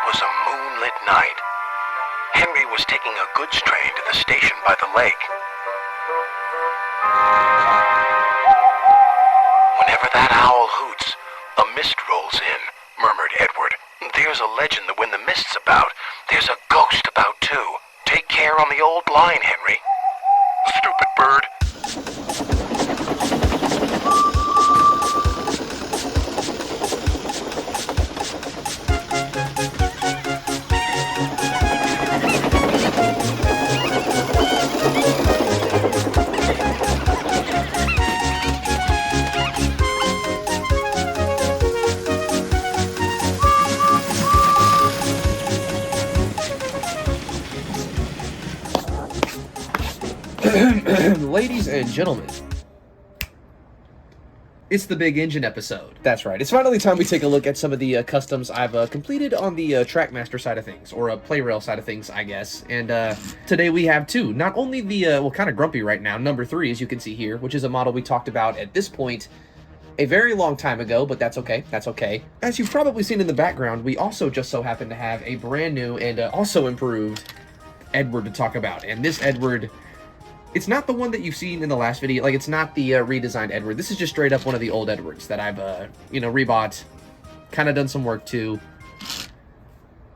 was a moonlit night. Henry was taking a goods train to the station by the lake. Whenever that owl hoots, a mist rolls in, murmured Edward. There's a legend that when the mist's about, there's a ghost about too. Take care on the old line, Henry. Stupid bird. Ladies and gentlemen, it's the big engine episode. That's right. It's finally time we take a look at some of the customs I've completed on the trackmaster side of things, or Plarail side of things, I guess. And today we have two. Not only the, well, kind of grumpy right now, number 3, as you can see here, which is a model we talked about at this point a very long time ago, but that's okay. That's okay. As you've probably seen in the background, we also just so happen to have a brand new and also improved Edward to talk about. And this Edward, it's not the one that you've seen in the last video. Like, it's not the redesigned Edward. This is just straight up one of the old Edwards that I've, you know, rebought. Kind of done some work to.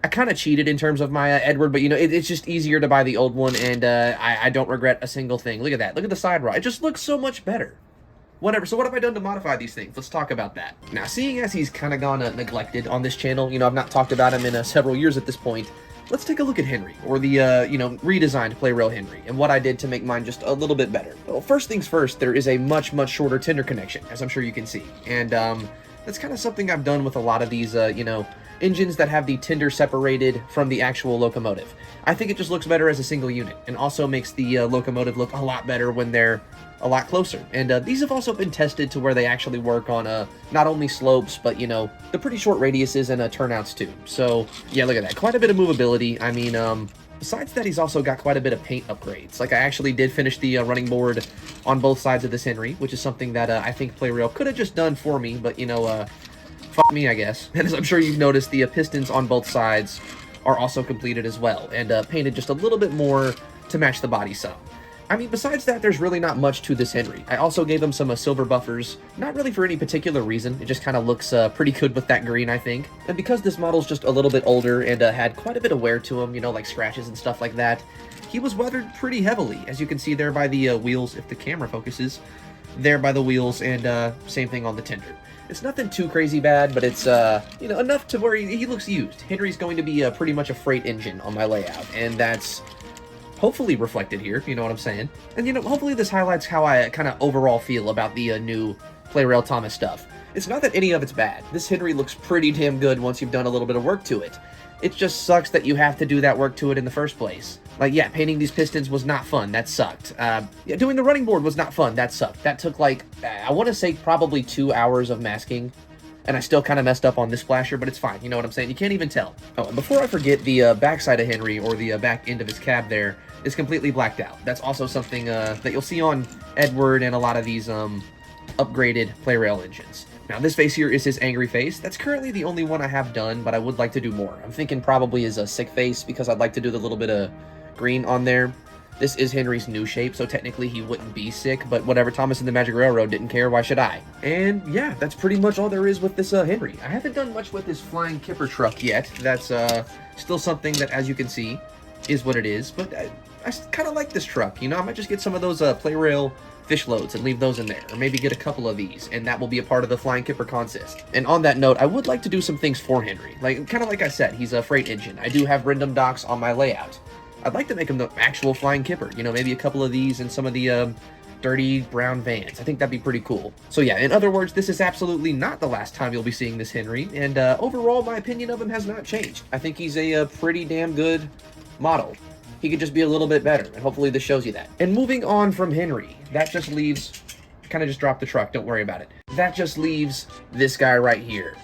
I kind of cheated in terms of my Edward, but, you know, it's just easier to buy the old one, and I don't regret a single thing. Look at that. Look at the side rod. It just looks so much better. Whatever. So what have I done to modify these things? Let's talk about that. Now, seeing as he's kind of gone neglected on this channel, you know, I've not talked about him in several years at this point. Let's take a look at Henry, or the, you know, redesigned Plarail Henry, and what I did to make mine just a little bit better. Well, first things first, there is a much, much shorter tinder connection, as I'm sure you can see. And that's kind of something I've done with a lot of these, you know, engines that have the tinder separated from the actual locomotive. I think it just looks better as a single unit, and also makes the locomotive look a lot better when they're a lot closer. And these have also been tested to where they actually work on not only slopes, but, you know, the pretty short radiuses and turnouts too. So yeah, look at that, quite a bit of movability. I mean, besides that, he's also got quite a bit of paint upgrades. Like, I actually did finish the running board on both sides of this Henry, which is something that I think Plarail could have just done for me, but, you know, fuck me, I guess. And as I'm sure you've noticed, the pistons on both sides are also completed as well, and painted just a little bit more to match the body some. I mean, besides that, there's really not much to this Henry. I also gave him some silver buffers, not really for any particular reason. It just kind of looks pretty good with that green, I think. And because this model's just a little bit older and had quite a bit of wear to him, you know, like scratches and stuff like that, he was weathered pretty heavily, as you can see there by the wheels, if the camera focuses, there by the wheels, and same thing on the tinder. It's nothing too crazy bad, but it's, you know, enough to where he looks used. Henry's going to be pretty much a freight engine on my layout, and that's hopefully reflected here, if you know what I'm saying. And, you know, hopefully this highlights how I kind of overall feel about the new Plarail Thomas stuff. It's not that any of it's bad. This Henry looks pretty damn good once you've done a little bit of work to it. It just sucks that you have to do that work to it in the first place. Like, yeah, painting these pistons was not fun. That sucked. Yeah, doing the running board was not fun. That sucked. That took, like, I want to say probably 2 hours of masking. And I still kind of messed up on this splasher, but it's fine. You know what I'm saying? You can't even tell. Oh, and before I forget, the backside of Henry, or the back end of his cab there, is completely blacked out. That's also something that you'll see on Edward and a lot of these upgraded Plarail engines. Now, this face here is his angry face. That's currently the only one I have done, but I would like to do more. I'm thinking probably is a sick face, because I'd like to do the little bit of green on there. This is Henry's new shape, so technically he wouldn't be sick, but whatever, Thomas and the Magic Railroad didn't care, why should I? And yeah, that's pretty much all there is with this Henry. I haven't done much with his flying kipper truck yet. That's still something that, as you can see, is what it is, but I kind of like this truck. You know, I might just get some of those Plarail fish loads and leave those in there, or maybe get a couple of these, and that will be a part of the flying kipper contest. And on that note, I would like to do some things for Henry. Like, kind of like I said, he's a freight engine. I do have random docks on my layout. I'd like to make him the actual flying kipper, you know, maybe a couple of these and some of the dirty brown vans. I think that'd be pretty cool. So yeah, in other words, this is absolutely not the last time you'll be seeing this Henry, and overall, my opinion of him has not changed. I think he's a pretty damn good model. He could just be a little bit better, and hopefully this shows you that. And moving on from Henry, that just leaves, kind of just drop the truck, don't worry about it. That just leaves this guy right here,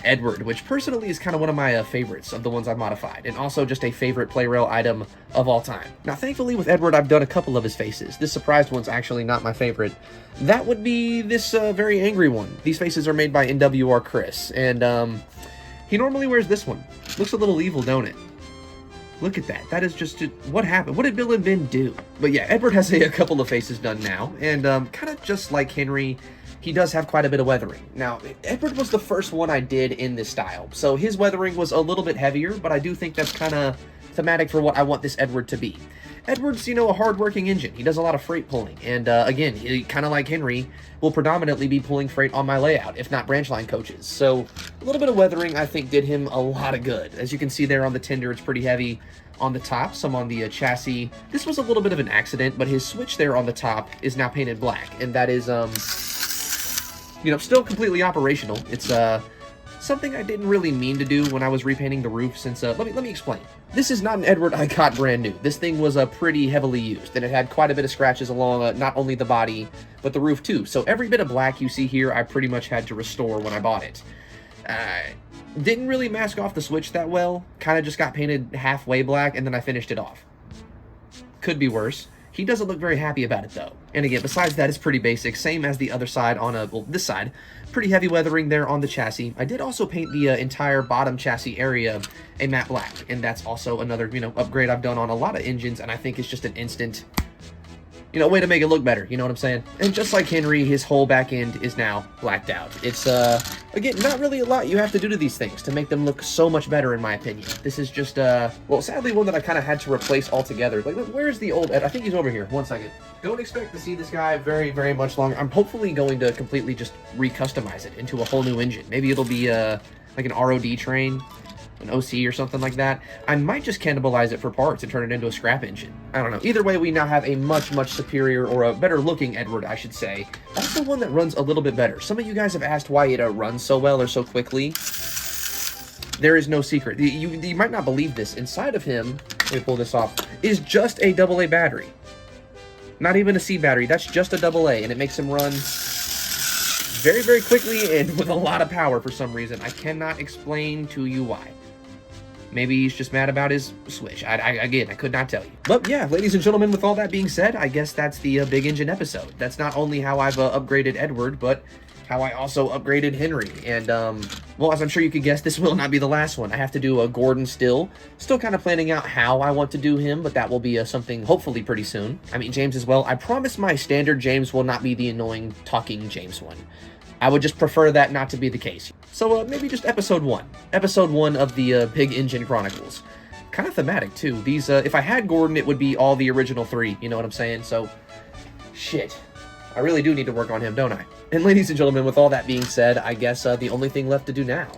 Edward, which personally is kind of one of my favorites of the ones I've modified, and also just a favorite Plarail item of all time. Now, thankfully with Edward, I've done a couple of his faces. This surprised one's actually not my favorite. That would be this very angry one. These faces are made by NWR Chris, and He normally wears this one. Looks a little evil, don't it? Look at that. That is just... What happened? What did Bill and Ben do? But yeah, Edward has a couple of faces done now. And kind of just like Henry, he does have quite a bit of weathering. Now, Edward was the first one I did in this style. So his weathering was a little bit heavier, but I do think that's kind of thematic for what I want this Edward to be. Edward's, a hard-working engine. He does a lot of freight pulling. And again, he, kind of like Henry, will predominantly be pulling freight on my layout, if not branch line coaches. So a little bit of weathering, I think, did him a lot of good. As you can see there on the tender, it's pretty heavy on the top, some on the chassis. This was a little bit of an accident, but his switch there on the top is now painted black. And that is, still completely operational. It's, something I didn't really mean to do when I was repainting the roof since, let me explain. This is not an Edward I got brand new. This thing was pretty heavily used, and it had quite a bit of scratches along not only the body, but the roof too. So every bit of black you see here, I pretty much had to restore when I bought it. Didn't really mask off the switch that well. Kind of just got painted halfway black, and then I finished it off. Could be worse. He doesn't look very happy about it, though. And again, besides that, it's pretty basic. Same as the other side on this side. Pretty heavy weathering there on the chassis. I did also paint the entire bottom chassis area a matte black. And that's also another, upgrade I've done on a lot of engines. And I think it's just an instant, way to make it look better. You know what I'm saying? And just like Henry, his whole back end is now blacked out. It's, again, not really a lot you have to do to these things to make them look so much better, in my opinion. This is just, well, sadly, one that I kind of had to replace altogether. Like, where's the old Ed? I think he's over here. 1 second. Don't expect to see this guy very, very much longer. I'm hopefully going to completely just re-customize it into a whole new engine. Maybe it'll be, like an ROD train, an OC or something like that. I might just cannibalize it for parts and turn it into a scrap engine. I don't know. Either way, we now have a much, much superior, or a better looking Edward, I should say. Also one that runs a little bit better. Some of you guys have asked why it runs so well or so quickly. There is no secret. You might not believe this. Inside of him, let me pull this off, is just a AA battery. Not even a C battery. That's just a AA, and it makes him run very, very quickly and with a lot of power for some reason. I cannot explain to you why. Maybe he's just mad about his switch. Again, I could not tell you. But yeah, ladies and gentlemen, with all that being said, I guess that's the big engine episode. That's not only how I've upgraded Edward, but how I also upgraded Henry. And, well, as I'm sure you could guess, this will not be the last one. I have to do a Gordon still. Still kind of planning out how I want to do him, but that will be something hopefully pretty soon. I mean, James as well. I promise my standard James will not be the annoying talking James one. I would just prefer that not to be the case. So maybe just episode 1. Episode 1 of the Big Engine Chronicles. Kind of thematic, too. These, if I had Gordon, it would be all the original 3. You know what I'm saying? So, shit. I really do need to work on him, don't I? And ladies and gentlemen, with all that being said, I guess the only thing left to do now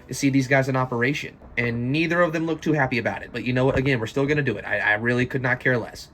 is see these guys in operation. And neither of them look too happy about it. But you know what? Again, we're still going to do it. I really could not care less.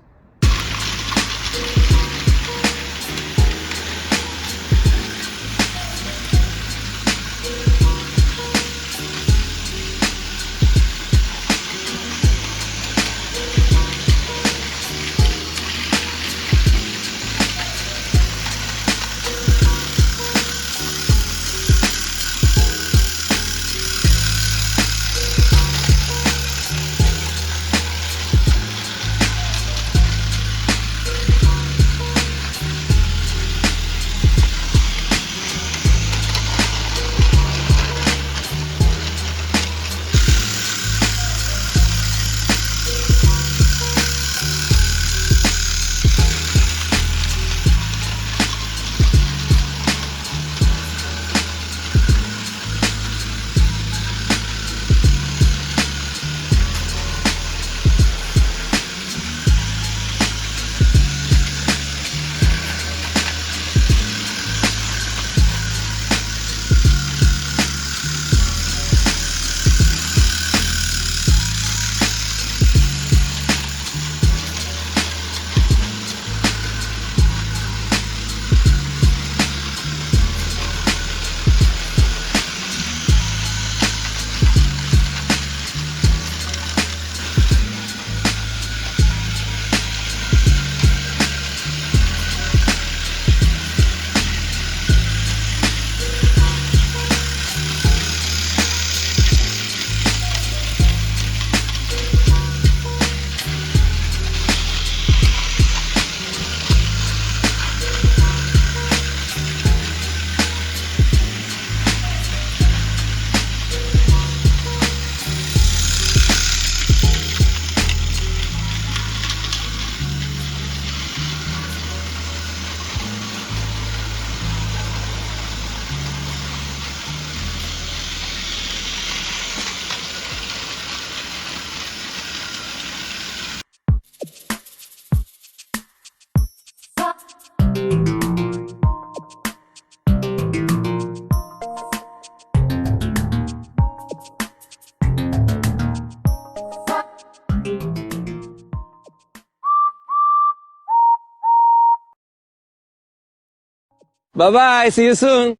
Bye bye. See you soon.